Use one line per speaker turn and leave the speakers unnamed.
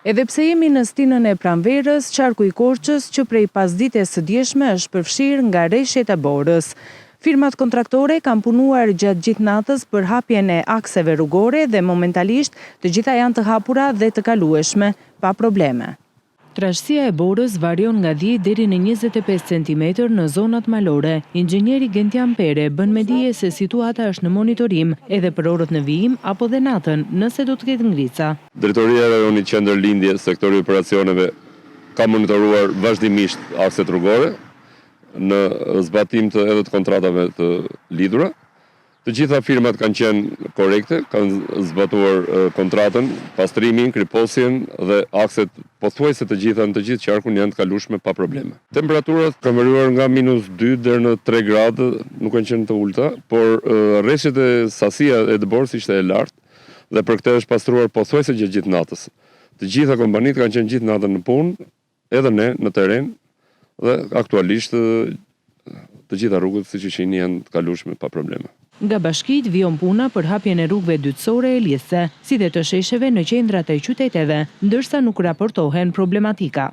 Edhe pse jemi në stinën e pranverës, qarku i Korçës që prej pasdites së dieshme është përfshirë nga rreshjet e Borës. Firmat kontraktore kanë punuar gjatë gjithë natës për hapjen e akseve rrugore dhe momentalisht të gjitha janë të hapura dhe të kalueshme, pa probleme. Trashësia e Borës varion nga 10 deri në 25 cm në zonat malore. Inxhinieri Gentian Pere bën me dije se situata është në monitorim edhe për orët në vijim apo dhe natën, nëse do të ketë ngrica.
Drejtoria e Rajonit Qendërlindje, sektori i operacioneve, ka monitoruar vazhdimisht akset rrugore në zbatim të edhe të kontratave të lidhura. Të gjitha firmat kanë qenë korekte, kanë zbatuar kontratën, pastrimin, kriposjen dhe akset pothuajse të gjitha në të gjithë qarkun janë të kalueshme pa probleme. Temperaturat kanë variuar nga -2 deri në 3 gradë, nuk kanë qenë të ulta, por rreshtet e sasia e dëborës ishte e lartë dhe për këtë është pastruar pothuajse gjatë gjithë natës. Të gjitha kompanitë kanë qenë gjithë natën në punë, edhe ne në terren dhe aktualisht të gjitha rrugët siç ishin janë të kalueshme pa probleme.
Nga bashkitë vijon puna për hapjen e rrugëve dytësore e Liese, si dhe të shesheve në qendrat e qyteteve, ndërsa nuk raportohen problematika.